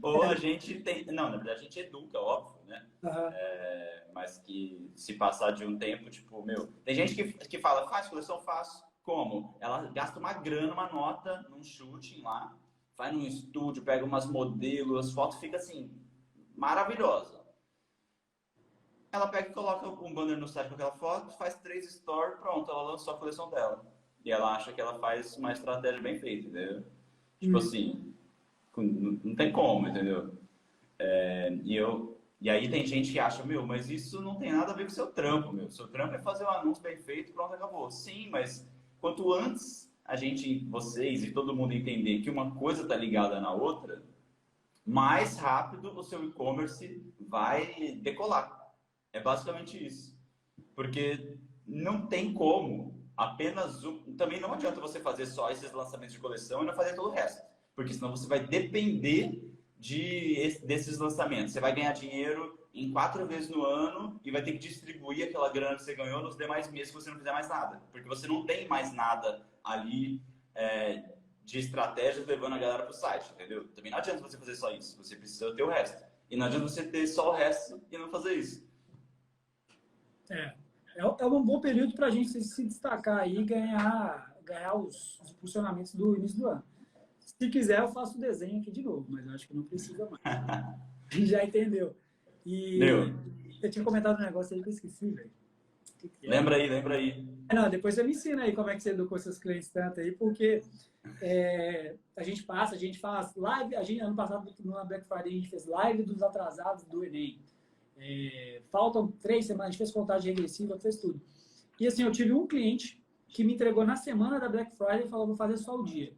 ou a gente tem... Não, na verdade a gente educa, óbvio, né? Uhum. Mas que se passar de um tempo, tipo, tem gente que fala, faz coleção, faço. Como? Ela gasta uma grana, uma nota num shooting lá, vai num estúdio, pega umas modelos, as fotos ficam assim, maravilhosa. Ela pega e coloca um banner no site com aquela foto, faz 3 stories, pronto, ela lançou a coleção dela. E ela acha que ela faz uma estratégia bem feita, entendeu? Tipo assim, não tem como, entendeu? E aí tem gente que acha, mas isso não tem nada a ver com o seu trampo, Seu trampo é fazer um anúncio bem feito, pronto, acabou. Sim, mas quanto antes vocês e todo mundo entender que uma coisa está ligada na outra, mais rápido o seu e-commerce vai decolar. É basicamente isso. Porque não tem como também não adianta você fazer só esses lançamentos de coleção e não fazer todo o resto. Porque senão você vai depender desses lançamentos. Você vai ganhar dinheiro em 4 vezes no ano e vai ter que distribuir aquela grana que você ganhou nos demais meses que você não fizer mais nada. Porque você não tem mais nada ali de estratégias levando a galera para o site, entendeu? Também não adianta você fazer só isso. Você precisa ter o resto. E não adianta você ter só o resto e não fazer isso. É um bom período para a gente se destacar aí e ganhar os impulsionamentos do início do ano. Se quiser, eu faço o desenho aqui de novo, mas eu acho que não precisa mais. A gente já entendeu. E eu tinha comentado um negócio aí que eu esqueci, velho. Que é. Lembra aí, lembra aí. Não, depois você me ensina aí como é que você educou seus clientes tanto aí, porque a gente faz live, ano passado, na Black Friday, a gente fez live dos atrasados do Enem. Faltam 3 semanas, a gente fez contagem regressiva, fez tudo. E assim, eu tive um cliente que me entregou na semana da Black Friday e falou, vou fazer só o dia.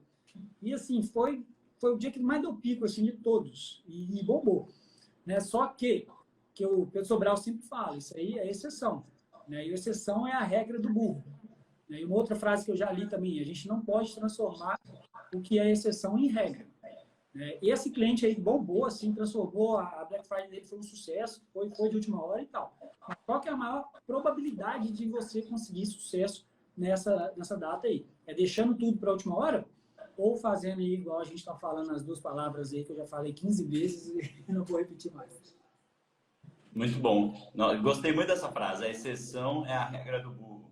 E assim, foi o dia que mais deu pico, assim, de todos. E bombou. Né? Só que o Pedro Sobral sempre fala, isso aí é exceção. Né? E a exceção é a regra do burro. Né? E uma outra frase que eu já li também, a gente não pode transformar o que é exceção em regra. Né? E esse cliente aí bombou, assim, transformou, a Black Friday dele foi um sucesso, foi de última hora e tal. Mas qual que é a maior probabilidade de você conseguir sucesso nessa data aí? É deixando tudo para a última hora? Ou fazendo aí, igual a gente está falando as duas palavras aí, que eu já falei 15 vezes e não vou repetir mais. Muito bom. Não, gostei muito dessa frase. A exceção é a regra do burro.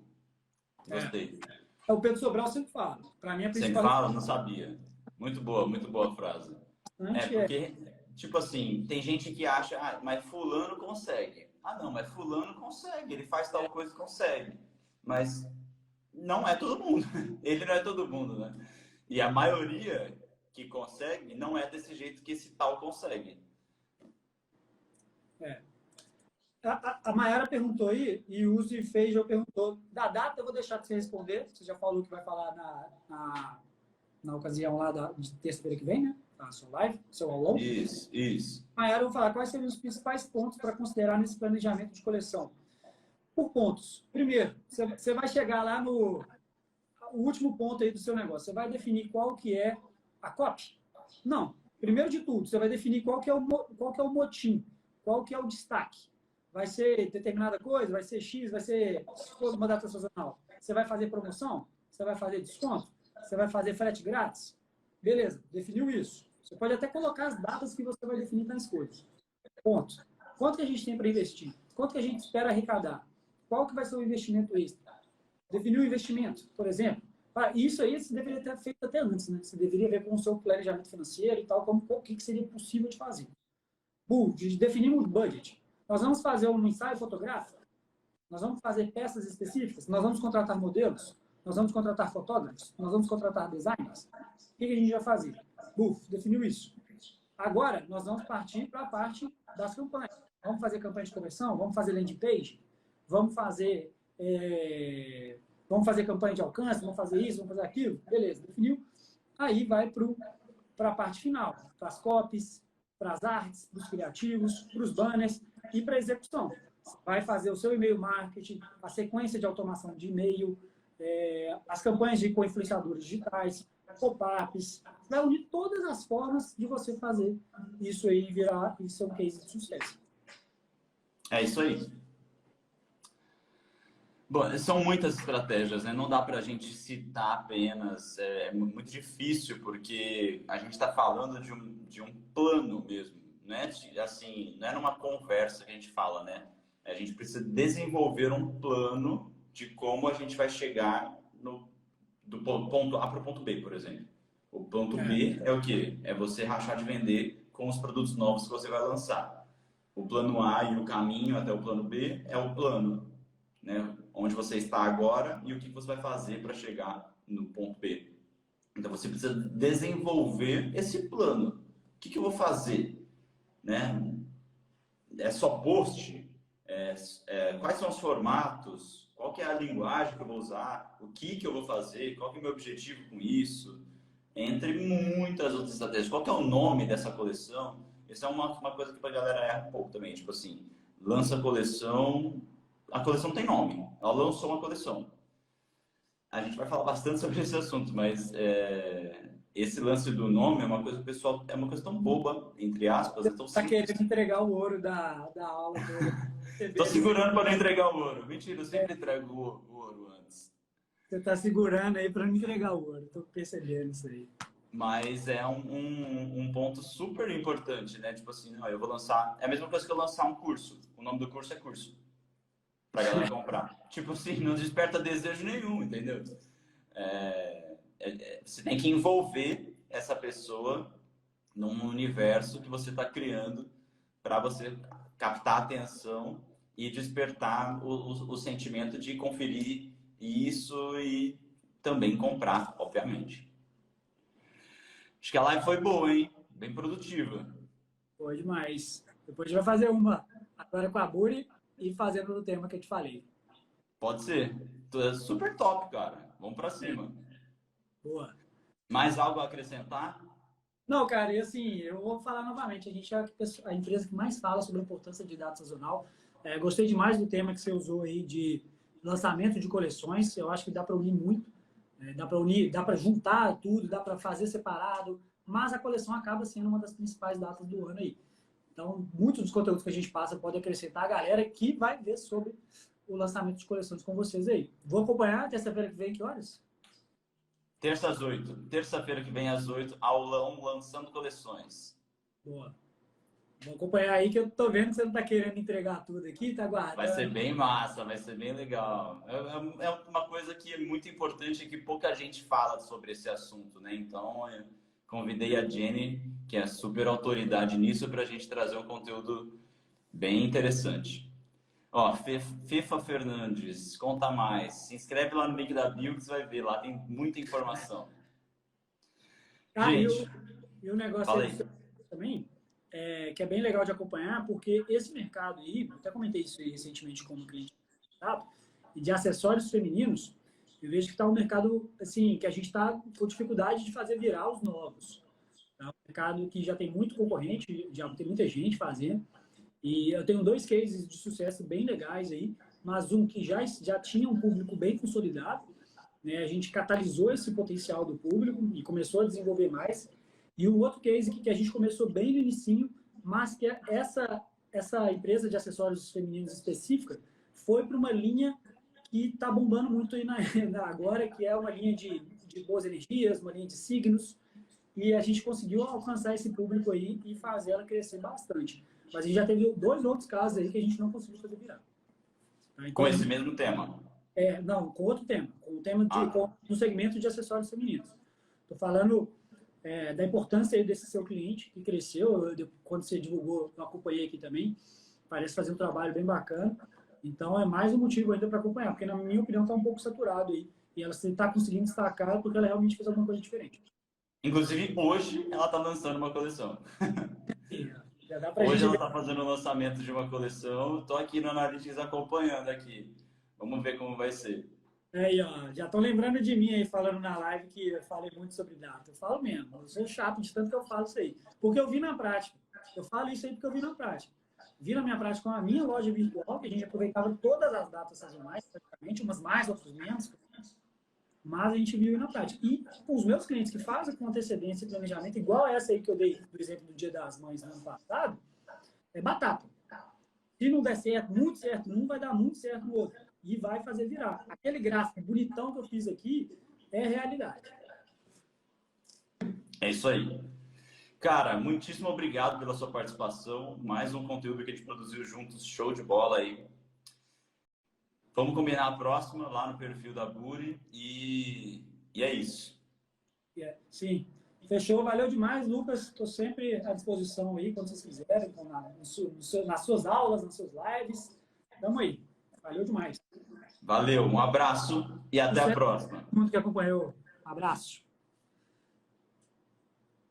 Gostei. O Pedro Sobral sempre fala. Para mim, a principal... Sempre fala? Não sabia. Muito boa frase. Porque, tipo assim, tem gente que acha, mas fulano consegue. Não, mas fulano consegue. Ele faz tal coisa e consegue. Mas não é todo mundo. Ele não é todo mundo, né? E a maioria que consegue não é desse jeito que esse tal consegue. A Mayara perguntou aí, e o Uzi Feijão perguntou, da data eu vou deixar de você responder, você já falou que vai falar na ocasião lá de terça-feira que vem, né? Na sua live, seu aulão. Isso. Mayara, eu vou falar quais seriam os principais pontos para considerar nesse planejamento de coleção. Por pontos. Primeiro, você vai chegar lá no último ponto aí do seu negócio, você vai definir qual que é a copy? Não. Primeiro de tudo, você vai definir qual que é o motim, qual que é o destaque. Vai ser determinada coisa, vai ser X, vai ser uma data sazonal. Você vai fazer promoção? Você vai fazer desconto? Você vai fazer frete grátis? Beleza, definiu isso. Você pode até colocar as datas que você vai definir nas coisas. Ponto. Quanto que a gente tem para investir? Quanto que a gente espera arrecadar? Qual que vai ser o investimento extra? Definiu o investimento, por exemplo. Isso aí você deveria ter feito até antes, né? Você deveria ver com o seu planejamento financeiro e tal, o que seria possível de fazer. Definimos o budget. Nós vamos fazer um ensaio fotográfico? Nós vamos fazer peças específicas? Nós vamos contratar modelos? Nós vamos contratar fotógrafos? Nós vamos contratar designers? O que a gente vai fazer? Definiu isso. Agora, nós vamos partir para a parte das campanhas. Vamos fazer campanha de conversão? Vamos fazer landing page? Vamos fazer campanha de alcance? Vamos fazer isso? Vamos fazer aquilo? Beleza, definiu. Aí vai para a parte final, para as copies, para as artes, para os criativos, para os banners e para a execução. Vai fazer o seu e-mail marketing, a sequência de automação de e-mail, as campanhas com influenciadores digitais, pop-ups. Vai unir todas as formas de você fazer isso aí virar e ser um case de sucesso. É isso aí. Bom, são muitas estratégias, né? Não dá para a gente citar apenas, é muito difícil, porque a gente está falando de um plano mesmo, né? Assim, não é numa conversa que a gente fala, né? A gente precisa desenvolver um plano de como a gente vai chegar do ponto A para o ponto B, por exemplo. O ponto B é o quê? É você rachar de vender com os produtos novos que você vai lançar. O plano A e o caminho até o plano B é o plano, né? Onde você está agora e o que você vai fazer para chegar no ponto B. Então, você precisa desenvolver esse plano. O que eu vou fazer? Né? É só post? Quais são os formatos? Qual que é a linguagem que eu vou usar? O que eu vou fazer? Qual que é o meu objetivo com isso? Entre muitas outras estratégias. Qual que é o nome dessa coleção? Isso é uma coisa que a galera erra um pouco também. Tipo assim, lança a coleção não tem nome. Ela lançou uma coleção. A gente vai falar bastante sobre esse assunto, mas esse lance do nome é uma coisa, pessoal, é uma coisa tão boba, entre aspas. Você está querendo entregar o ouro da aula. Estou segurando para não entregar o ouro. Mentira, eu sempre entrego o ouro antes. Você está segurando aí para não entregar o ouro. Estou percebendo isso aí. Mas é um ponto super importante, né? Tipo assim, não, eu vou lançar... É a mesma coisa que eu lançar um curso. O nome do curso é curso. Pra galera comprar. Tipo assim, não desperta desejo nenhum, entendeu? Você tem que envolver essa pessoa num universo que você está criando para você captar a atenção e despertar o sentimento de conferir isso e também comprar, obviamente. Acho que a live foi boa, hein? Bem produtiva. Foi demais. Depois a gente vai fazer uma agora com a Buri e fazendo o tema que eu te falei. Pode ser. Super top, cara. Vamos para cima. Boa. Mais algo a acrescentar? Não, cara, e assim, eu vou falar novamente, a gente é a empresa que mais fala sobre a importância de data sazonal. Gostei demais do tema que você usou aí de lançamento de coleções, eu acho que dá para unir muito, dá para unir, dá para juntar tudo, dá para fazer separado, mas a coleção acaba sendo uma das principais datas do ano aí. Então, muitos dos conteúdos que a gente passa pode acrescentar a galera que vai ver sobre o lançamento de coleções com vocês aí. Vou acompanhar terça-feira que vem, que horas? Terça às 8. Terça-feira que vem às 8, aulão lançando coleções. Boa. Vou acompanhar aí que eu tô vendo que você não tá querendo entregar tudo aqui, tá guardando. Vai ser bem massa, vai ser bem legal. É uma coisa que é muito importante e que pouca gente fala sobre esse assunto, né? Então, eu convidei a Jenny, que é super autoridade nisso, para a gente trazer um conteúdo bem interessante. Ó, Fefa Fernandes, conta mais. Se inscreve lá no link da bio que você vai ver, lá tem muita informação. Gente, e o negócio falei. também, que é bem legal de acompanhar, porque esse mercado aí, eu até comentei isso aí recentemente como cliente e de acessórios femininos, eu vejo que está um mercado assim, que a gente está com dificuldade de fazer virar os novos. É um mercado que já tem muito concorrente, já tem muita gente fazendo. E eu tenho 2 cases de sucesso bem legais aí, mas um que já tinha um público bem consolidado, né? A gente catalisou esse potencial do público e começou a desenvolver mais. E o outro case que a gente começou bem no inicinho, mas que essa empresa de acessórios femininos específica foi para uma linha que está bombando muito aí agora, que é uma linha de boas energias, uma linha de signos, e a gente conseguiu alcançar esse público aí e fazer ela crescer bastante. Mas a gente já teve 2 outros casos aí que a gente não conseguiu fazer virar. Tá? Então, Com esse mesmo tema? Não, com outro tema. Com o tema no segmento de acessórios femininos. Estou falando da importância aí desse seu cliente que cresceu. Quando você divulgou, eu acompanhei aqui também. Parece fazer um trabalho bem bacana. Então, é mais um motivo ainda para acompanhar, porque, na minha opinião, está um pouco saturado aí. E ela está conseguindo destacar porque ela realmente fez alguma coisa diferente. Inclusive, hoje ela está lançando uma coleção. Hoje ela está fazendo o lançamento de uma coleção. Estou aqui no Analytics acompanhando aqui. Vamos ver como vai ser. Aí, ó, já estão lembrando de mim aí, falando na live que eu falei muito sobre data. Eu falo mesmo, eu sou chato de tanto que eu falo isso aí. Porque eu vi na prática. Eu falo isso aí porque eu vi na prática. Vi na minha prática com a minha loja virtual, que a gente aproveitava todas as datas sazonais, praticamente, umas mais, outras menos. Mas a gente viu na prática. E os meus clientes que fazem com antecedência e planejamento, igual essa aí que eu dei, do exemplo do Dia das Mães no ano passado, é batata. Se não der certo num, vai dar muito certo no outro. E vai fazer virar. Aquele gráfico bonitão que eu fiz aqui é realidade. É isso aí. Cara, muitíssimo obrigado pela sua participação. Mais um conteúdo que a gente produziu juntos. Show de bola aí. Vamos combinar a próxima lá no perfil da Buri e é isso. Sim. Fechou. Valeu demais, Lucas. Estou sempre à disposição aí, quando vocês quiserem, nas suas aulas, nas suas lives. Tamo aí. Valeu demais. Valeu, um abraço e até a próxima. Todo mundo que acompanhou. Abraço.